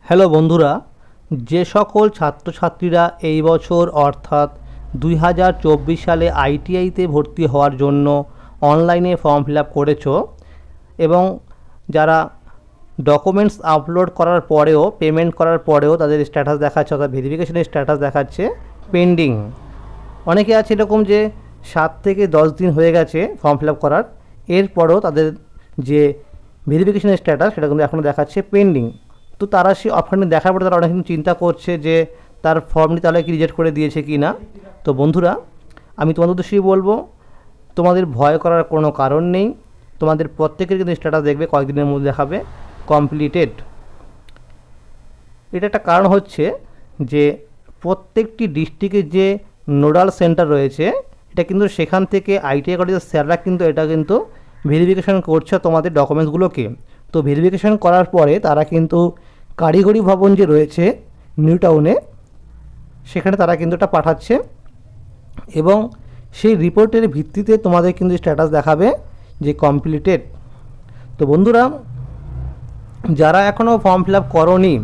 Hello বন্ধুরা, যে সকল ছাত্রছাত্রীরা এই বছর অর্থাৎ 2024 সালে আইটিআইতে ভর্তি হওয়ার জন্য অনলাইনে ফর্ম ফিল আপ করেছো এবং যারা ডকুমেন্টস আপলোড করার পরেও পেমেন্ট করার পরেও তাদের স্ট্যাটাস দেখাচ্ছে অর্থাৎ ভেরিফিকেশনের স্ট্যাটাস দেখাচ্ছে পেন্ডিং। অনেকে আছে এরকম যে 7 থেকে 10 দিন হয়ে গেছে ফর্ম ফিল আপ করার, এরপরও তাদের যে ভেরিফিকেশনের স্ট্যাটাস সেটা কিন্তু এখনও দেখাচ্ছে পেন্ডিং। তো তারা সেই অপশানটি দেখার পরে তারা অনেক কিছু চিন্তা করছে যে তার ফর্মটি তাহলে কি রিজেক্ট করে দিয়েছে কি না। তো বন্ধুরা, আমি তোমাদের উদ্দেশ্যেই বলবো, তোমাদের ভয় করার কোনো কারণ নেই। তোমাদের প্রত্যেকের কিন্তু স্ট্যাটাস দেখবে কয়েকদিনের মধ্যে দেখাবে কমপ্লিটেড। এটা একটা কারণ হচ্ছে যে প্রত্যেকটি ডিস্ট্রিক্টের যে নোডাল সেন্টার রয়েছে, এটা কিন্তু সেখান থেকে আইটিআই কলেজের স্যাররা কিন্তু এটা কিন্তু ভেরিফিকেশন করছে তোমাদের ডকুমেন্টসগুলোকে। তো ভেরিফিকেশন করার পরে তারা কিন্তু কারিগরি ভবন যে রয়েছে নিউ টাউনে, সেখানে তারা কিন্তু এটা পাঠাচ্ছে এবং সেই রিপোর্টের ভিত্তিতে তোমাদের কিন্তু স্ট্যাটাস দেখাবে যে কমপ্লিটেড। তো বন্ধুরা, যারা এখনও ফর্ম ফিল আপ করোনি,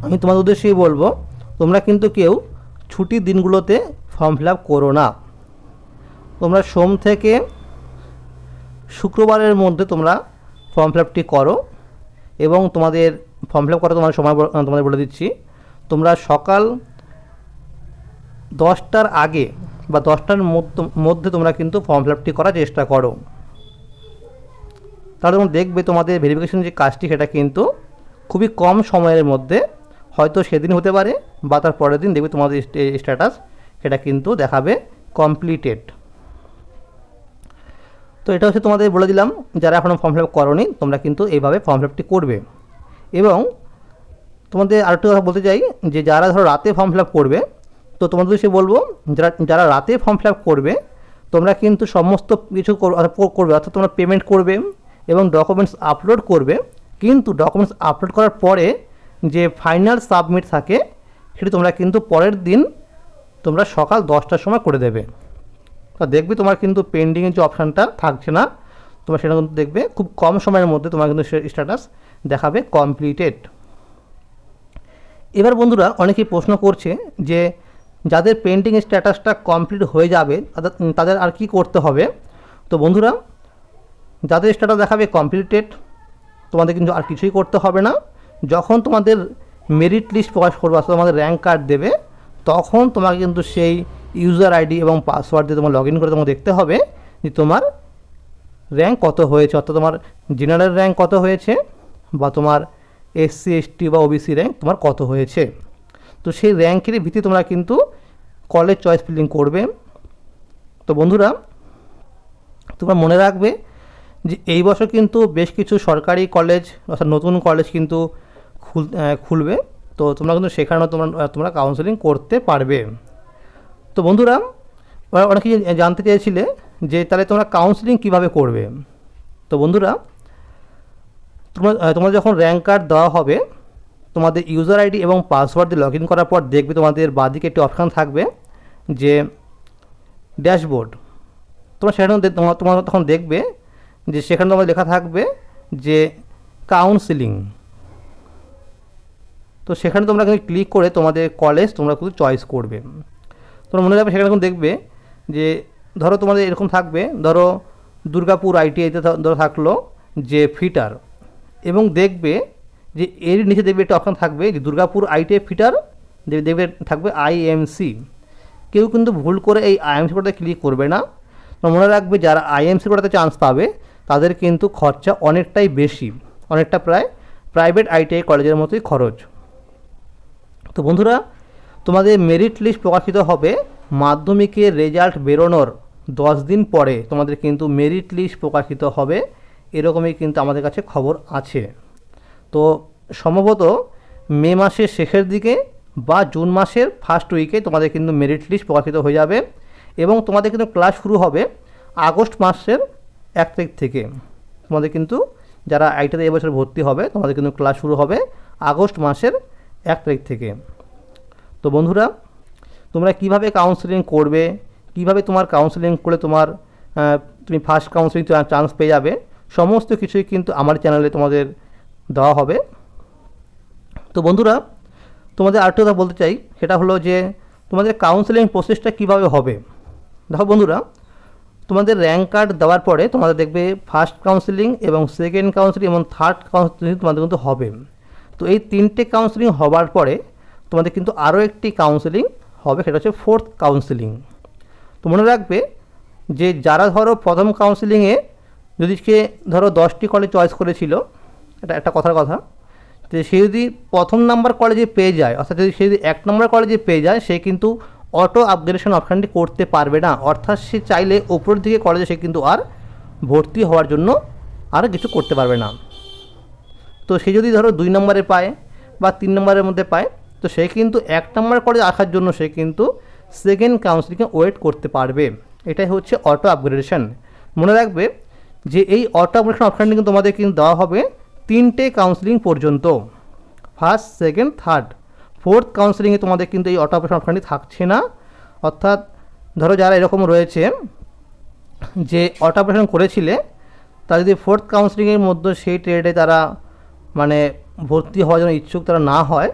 আমি তোমাদের উদ্দেশ্যেই বলবো, তোমরা কিন্তু কেউ ছুটির দিনগুলোতে ফর্ম ফিল আপ করো না। তোমরা সোম থেকে শুক্রবারের মধ্যে তোমরা ফর্ম ফিল আপটি করো এবং তোমাদের ফর্ম ফিল আপ করা তোমার সময় তোমাদের বলে দিচ্ছি। তোমরা সকাল 10টার আগে বা 10টার মধ্যে তোমরা কিন্তু ফর্ম ফিল আপটি করার চেষ্টা করো। তাহলে তোমরা দেখবে তোমাদের ভেরিফিকেশন যে কাজটি সেটা কিন্তু খুবই কম সময়ের মধ্যে, হয়তো সেদিন হতে পারে বা তার পরের দিন দেখবে তোমাদের স্ট্যাটাস সেটা কিন্তু দেখাবে কমপ্লিটেড। তো এটা হচ্ছে তোমাদের বলে দিলাম, যারা এখনও ফর্ম ফিল আপ করোনি তোমরা কিন্তু এইভাবে ফর্ম ফিল আপটি করবে। এবং তোমাদের আরেকটা কথা বলতে চাই যে যারা ধরো রাতে ফর্ম ফিল আপ করবে, তো তোমাদের সে বলবো যারা রাতে ফর্ম ফিল আপ করবে তোমরা কিন্তু সমস্ত কিছু করবে, অর্থাৎ তোমরা পেমেন্ট করবে এবং ডকুমেন্টস আপলোড করবে, কিন্তু ডকুমেন্টস আপলোড করার পরে যে ফাইনাল সাবমিট থাকে সেটি তোমরা কিন্তু পরের দিন তোমরা সকাল 10টার সময় করে দেবে। তো দেখবে তোমার কিন্তু পেন্ডিংয়ের যে অপশানটা থাকছে না, তোমরা সেটা কিন্তু দেখবে খুব কম সময়ের মধ্যে তোমার কিন্তু স্ট্যাটাস দেখাবে কমপ্লিটেড। এবার বন্ধুরা, অনেকেই প্রশ্ন করছে যে যাদের পেন্ডিং স্ট্যাটাসটা কমপ্লিট হয়ে যাবে তাদের আর কি করতে হবে। তো বন্ধুরা, যাদের স্ট্যাটাস দেখাবে কমপ্লিটেড তোমাদের কিন্তু আর কিছুই করতে হবে না। যখন তোমাদের মেরিট লিস্ট প্রকাশ করবে অর্থাৎ তোমাদের র্যাঙ্ক কার্ড দেবে, তখন তোমাকে কিন্তু সেই ইউজার আইডি এবং পাসওয়ার্ড দিয়ে তোমার লগ ইন করে তোমাকে দেখতে হবে যে তোমার র্যাঙ্ক কত হয়েছে, অর্থাৎ তোমার জেনারেল র্যাঙ্ক কত হয়েছে বা তোমার এসসি এসটি বা ওবিসি র্যাঙ্ক তোমার কত হয়েছে। তো সেই র্যাঙ্কের ভিত্তিতে তোমরা কিন্তু কলেজ চয়েস ফিলিং করবে। তো বন্ধুরা, তোমরা মনে রাখবে যে এই বছর কিন্তু বেশ কিছু সরকারি কলেজ অর্থাৎ নতুন কলেজ কিন্তু খুলবে। তো তোমরা কিন্তু সেখানেও তোমরা কাউন্সেলিং করতে পারবে। তো বন্ধুরা, অনেকে জানতে চেয়েছিলে যে তাহলে তোমরা কাউন্সেলিং কীভাবে করবে। তো বন্ধুরা, তোমরা যখন র্যাঙ্ক কার্ড দেওয়া হবে, তোমাদের ইউজার আইডি এবং পাসওয়ার্ড দিয়ে লগ ইন করার পর দেখবে তোমাদের বাঁদিকে একটি অপশান থাকবে যে ড্যাশবোর্ড। তোমরা সেখানে তোমরা তখন দেখবে যে সেখানে তোমার লেখা থাকবে যে কাউন্সেলিং। তো সেখানে তোমরা কিন্তু ক্লিক করে তোমাদের কলেজ তোমরা কিন্তু চয়েস করবে। তোমরা মনে রাখবে সেখানে এখন দেখবে যে ধরো তোমাদের এরকম থাকবে, ধরো দুর্গাপুর আইটিআইতে ধরো থাকলো যে ফিটার, এবং দেখবে যে এর নিচে দেখবে একটা অপশান থাকবে যে দুর্গাপুর আইটিআই ফিটার, দেখবে থাকবে আইএমসি। কেউ কিন্তু ভুল করে এই আইএমসি কোটাতে ক্লিক করবে না। তোমরা মনে রাখবে যারা আইএমসি কোটাতে চান্স পাবে তাদের কিন্তু খরচা অনেকটাই বেশি, অনেকটা প্রায় প্রাইভেট আইটিআই কলেজের মতোই খরচ। তো বন্ধুরা, তোমাদের মেরিট লিস্ট প্রকাশিত হবে মাধ্যমিকের রেজাল্ট বেরোনোর 10 দিন পরে তোমাদের কিন্তু মেরিট লিস্ট প্রকাশিত হবে, এরকমই কিন্তু আমাদের কাছে খবর আছে। তো সম্ভবত মে মাসের শেষের দিকে বা জুন মাসের ফার্স্ট উইকে তোমাদের কিন্তু মেরিট লিস্ট প্রকাশিত হয়ে যাবে এবং তোমাদের কিন্তু ক্লাস শুরু হবে আগস্ট মাসের 1 তারিখ থেকে। তোমাদের কিন্তু যারা আইটিতে এবছর ভর্তি হবে তোমাদের কিন্তু ক্লাস শুরু হবে আগস্ট মাসের 1 তারিখ থেকে। তো বন্ধুরা, তোমরা কিভাবে কাউন্সেলিং করবে, কিভাবে তোমার কাউন্সেলিং করে তুমি ফার্স্ট কাউন্সেলিং চান্স পেয়ে যাবে, সমস্ত কিছুই কিন্তু আমার চ্যানেলে তোমাদের দেওয়া হবে। তো বন্ধুরা, তোমাদের আরেকটা কথা বলতে চাই, সেটা হলো যে তোমাদের কাউন্সেলিং প্রসেসটা কীভাবে হবে। দেখো বন্ধুরা, তোমাদের র্যাঙ্ক কার্ড দেওয়ার পরে তোমাদের দেখবে ফার্স্ট কাউন্সেলিং এবং সেকেন্ড কাউন্সেলিং এবং থার্ড কাউন্সেলিং তোমাদের কিন্তু হবে। তো এই 3টে কাউন্সেলিং হওয়ার পরে তোমাদের কিন্তু আরও একটি কাউন্সেলিং হবে, সেটা হচ্ছে ফোর্থ কাউন্সেলিং। তো মনে রাখবে যে যারা ধরো প্রথম কাউন্সেলিংয়ে যদি সে ধরো 10টি কলেজ চয়েস করেছিল, এটা একটা কথার কথা, তো সে যদি প্রথম নাম্বার কলেজে পেয়ে যায়, অর্থাৎ যদি সে যদি 1 নম্বর কলেজে পেয়ে যায়, সে কিন্তু অটো আপগ্রেডেশন অপশানটি করতে পারবে না। অর্থাৎ সে চাইলে ওপরের দিকে কলেজে সে কিন্তু আর ভর্তি হওয়ার জন্য আর কিছু করতে পারবে না। তো সে যদি ধরো 2 নম্বরে পায় বা 3 নম্বরের মধ্যে পায়, তো সে কিন্তু 1 নম্বর কলেজে আসার জন্য সে কিন্তু সেকেন্ড কাউন্সিলিংয়ে ওয়েট করতে পারবে। এটাই হচ্ছে অটো আপগ্রেডেশন। মনে রাখবে যে এই অটো আপগ্রেডেশন অপশানটি কিন্তু তোমাদের কিন্তু দেওয়া হবে 3টে কাউন্সিলিং পর্যন্ত, ফার্স্ট, সেকেন্ড, থার্ড। ফোর্থ কাউন্সিলিংয়ে তোমাদের কিন্তু এই অটো আপগ্রেডেশন অপশানটি থাকছে না। অর্থাৎ ধরো যারা এরকম রয়েছে যে অটো আপগ্রেডেশন করেছিলে, তারা যদি ফোর্থ কাউন্সিলিংয়ের মধ্যে সেই ট্রেডে তারা মানে ভর্তি হওয়ার জন্য ইচ্ছুক তারা না হয়,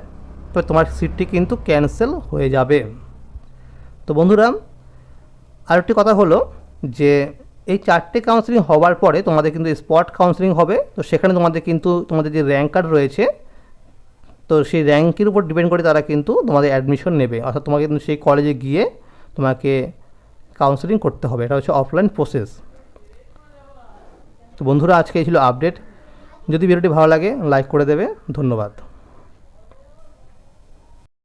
তো তোমার সিটটি কিন্তু ক্যান্সেল হয়ে যাবে। তো বন্ধুরা, আরেকটি কথা হলো যে এই 4টে কাউন্সেলিং হওয়ার পরে তোমাদের কিন্তু স্পট কাউন্সেলিং হবে। তো সেখানে তোমাদের কিন্তু তোমাদের যে র্যাঙ্ক কার্ড রয়েছে, তো সেই র্যাঙ্কের উপর ডিপেন্ড করে তারা কিন্তু তোমাদের অ্যাডমিশন নেবে। অর্থাৎ তোমাকে কিন্তু সেই কলেজে গিয়ে তোমাকে কাউন্সেলিং করতে হবে। এটা হচ্ছে অফলাইন প্রসেস। তো বন্ধুরা, আজকে এই ছিল আপডেট। যদি ভিডিওটি ভালো লাগে লাইক করে দেবে। ধন্যবাদ।